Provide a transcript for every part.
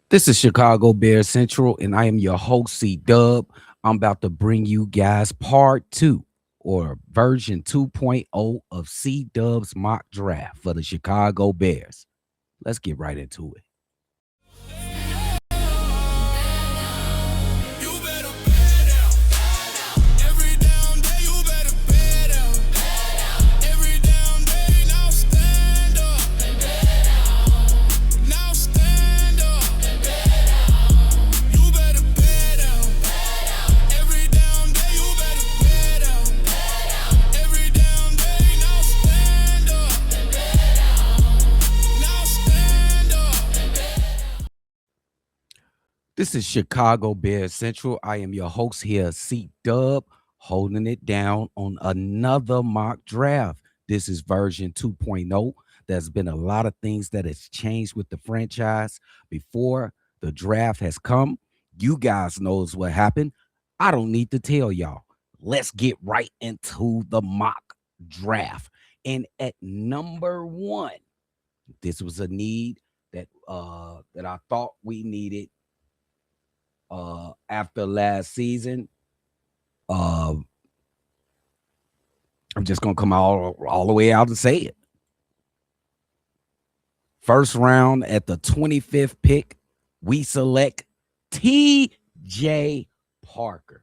This is Chicago Bears Central, and I am your host, C Dub. I'm about to bring you guys part two or version 2.0 of C Dub's mock draft for the Chicago Bears. Let's get right into it. This is Chicago Bears Central. I am your host here, C Dub, holding it down on another mock draft. This is version 2.0. There's been a lot of things that has changed with the franchise before the draft has come. You guys knows what happened. I don't need to tell y'all. Let's get right into the mock draft. And at number one, this was a need that I thought we needed after last season. Uh, I'm just gonna come all the way out to say it. First round at the 25th pick, we select T.J. Parker.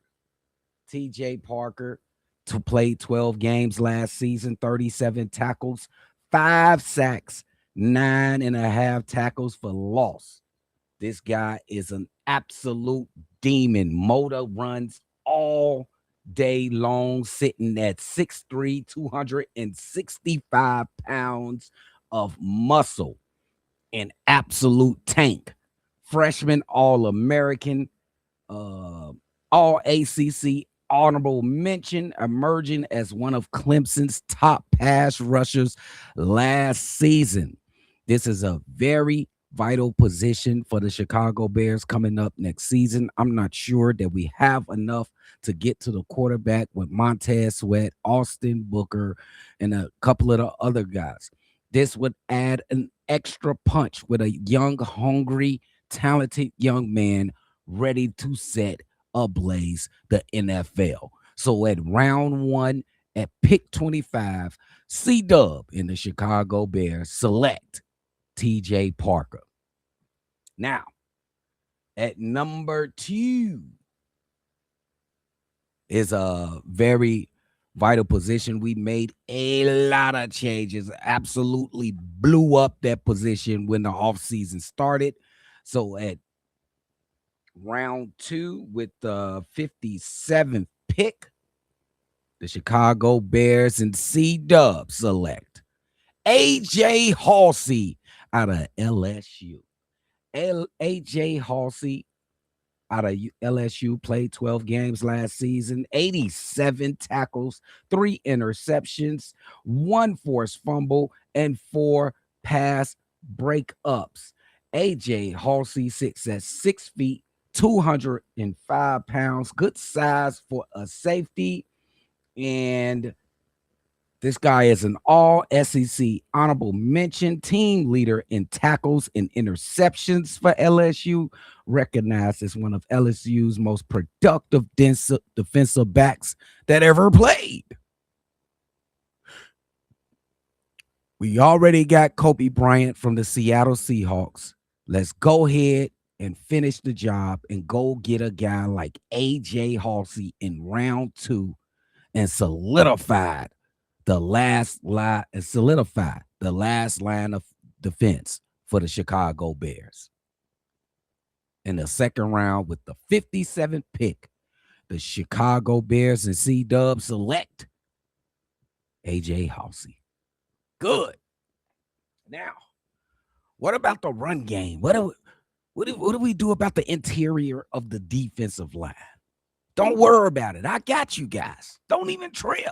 T.J. Parker to play 12 games last season, 37 tackles, 5 sacks, 9.5 tackles for loss. This guy is an absolute demon. Motor runs all day long, sitting at 6'3", 265 pounds of muscle. An absolute tank. Freshman All-American, All ACC honorable mention, emerging as one of Clemson's top pass rushers last season. This is a very vital position for the Chicago Bears coming up next season. I'm not sure that we have enough to get to the quarterback with Montez Sweat, Austin Booker, and a couple of the other guys. This would add an extra punch with a young, hungry, talented young man ready to set ablaze the NFL. So at round one, at pick 25, C Dub in the Chicago Bears select TJ Parker. Now, at number two is a very vital position. We made a lot of changes, absolutely blew up that position when the offseason started. So at round two, with the 57th pick, the Chicago Bears and C Dub select AJ Haulcy out of LSU. AJ Haulcy out of LSU played 12 games last season, 87 tackles, 3 interceptions, 1 forced fumble, and 4 pass breakups. AJ Haulcy sits at 6 feet, 205 pounds, good size for a safety. And this guy is an all SEC honorable mention, team leader in tackles and interceptions for LSU, recognized as one of LSU's most productive defensive backs that ever played. We already got Kobe Bryant from the Seattle Seahawks. Let's go ahead and finish the job and go get a guy like AJ Haulcy in round two and solidify the last line of defense for the Chicago Bears. In the second round, with the 57th pick, the Chicago Bears and C Dub select AJ Haulcy. Good. Now, what about the run game? What do we do about the interior of the defensive line? Don't worry about it. I got you guys. Don't even trip.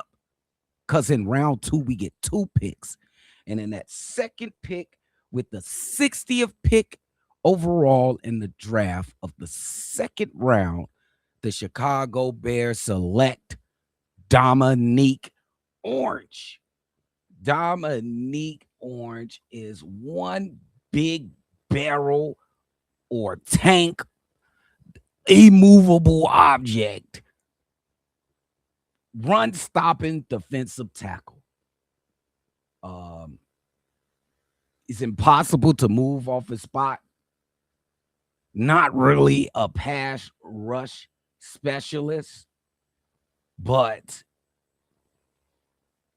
Because in round two, we get 2 picks. And in that second pick, with the 60th pick overall in the draft of the second round, the Chicago Bears select Dominique Orange. Dominique Orange is one big barrel or tank, immovable object, run stopping defensive tackle. Um, it's impossible to move off his spot. Not really a pass rush specialist, but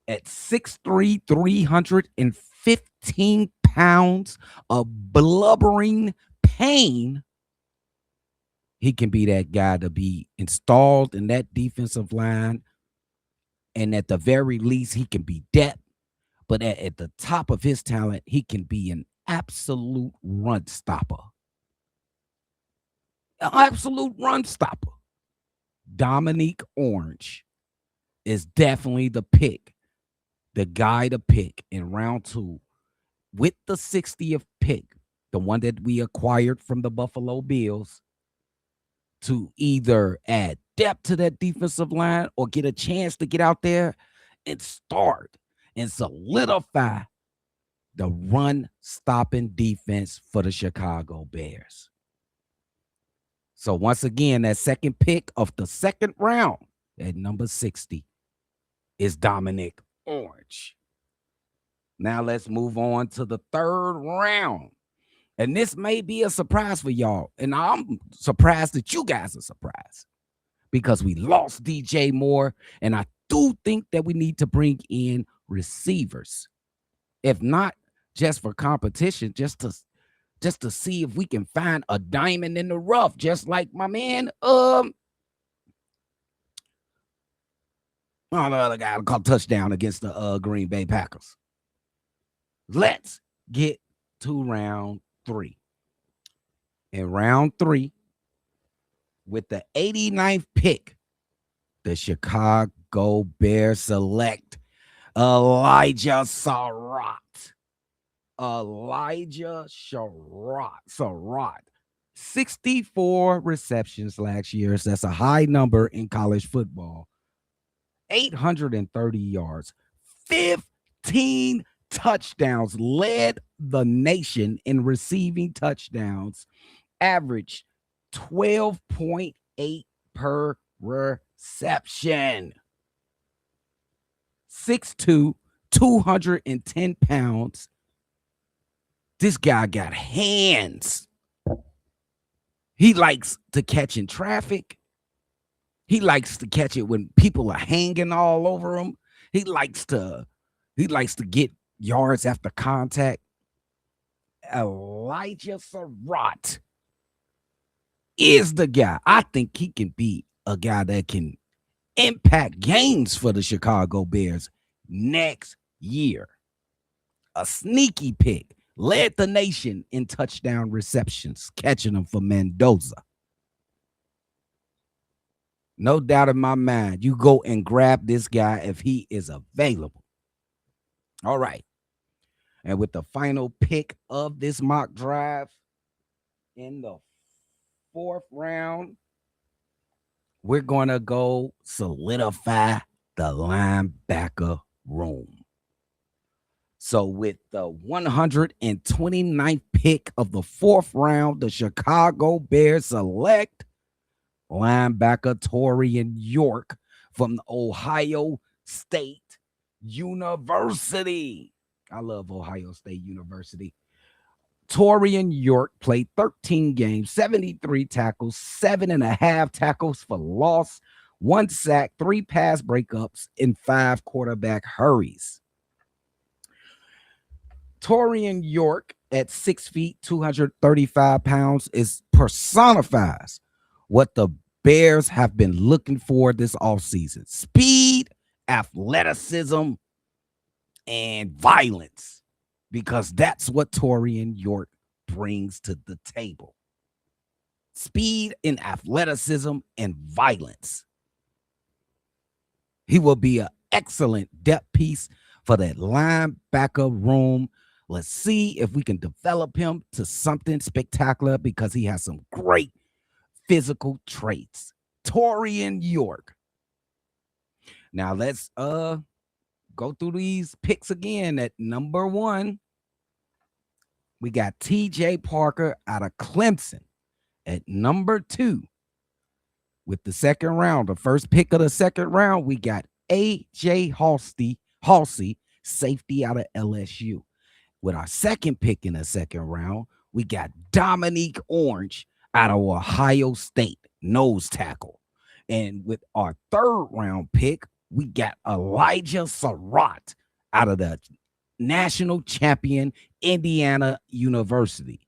at 6'3", 315 pounds of blubbering pain, he can be that guy to be installed in that defensive line. And at the very least, he can be depth. But at the top of his talent, he can be an absolute run stopper. An absolute run stopper. Dominique Orange is definitely the pick, the guy to pick in round 2 with the 60th pick, the one that we acquired from the Buffalo Bills, to either add depth to that defensive line or get a chance to get out there and start and solidify the run stopping defense for the Chicago Bears. So once again, that second pick of the second round at number 60 is Dominique Orange. Now let's move on to the third round. And this may be a surprise for y'all. And I'm surprised that you guys are surprised because we lost DJ Moore. And I do think that we need to bring in receivers. If not just for competition, just to see if we can find a diamond in the rough, just like my man, the other guy caught touchdown against the Green Bay Packers. Let's get to round 3. In round 3, with the 89th pick, the Chicago Bears select Elijah Sarratt. Elijah Sarratt. 64 receptions last year. So that's a high number in college football. 830 yards. 15 touchdowns. Led the nation in receiving touchdowns. Averaged 12.8 per reception. 6'2", 210 pounds. This guy got hands. He likes to catch in traffic. He likes to catch it when people are hanging all over him. He likes to get yards after contact. Elijah Sarratt is the guy. I think he can be a guy that can impact games for the Chicago Bears next year. A sneaky pick. Led the nation in touchdown receptions, catching them for Mendoza. No doubt in my mind, you go and grab this guy if he is available. All right. And with the final pick of this mock drive in the 4th round, we're going to go solidify the linebacker room. So with the 129th pick of the 4th round, the Chicago Bears select linebacker Torian York from Ohio State University. I love Ohio State University. Torian York played 13 games, 73 tackles, 7.5 tackles for loss, 1 sack, 3 pass breakups, and 5 quarterback hurries. Torian York at 6 feet, 235 pounds personifies what the Bears have been looking for this offseason. Speed, athleticism, and violence. Because that's what Torian York brings to the table. Speed and athleticism and violence. He will be an excellent depth piece for that linebacker room. Let's see if we can develop him to something spectacular because he has some great physical traits. Torian York. Now let's go through these picks again. At number 1, We got TJ Parker out of Clemson at number 2. With the second round, the first pick of the second round, we got AJ Haulcy, safety out of LSU. With our second pick in the second round, we got Dominique Orange out of Ohio State, nose tackle. And with our third round pick, we got Elijah Sarratt out of the national champion Indiana University.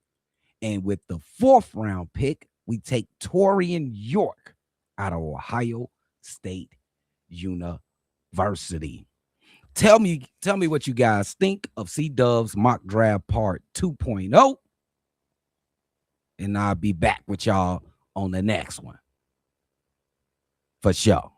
And with the fourth round pick, we take Torian York out of Ohio State University. Tell me what you guys think of C Dove's mock draft part 2.0. And I'll be back with y'all on the next one. For sure.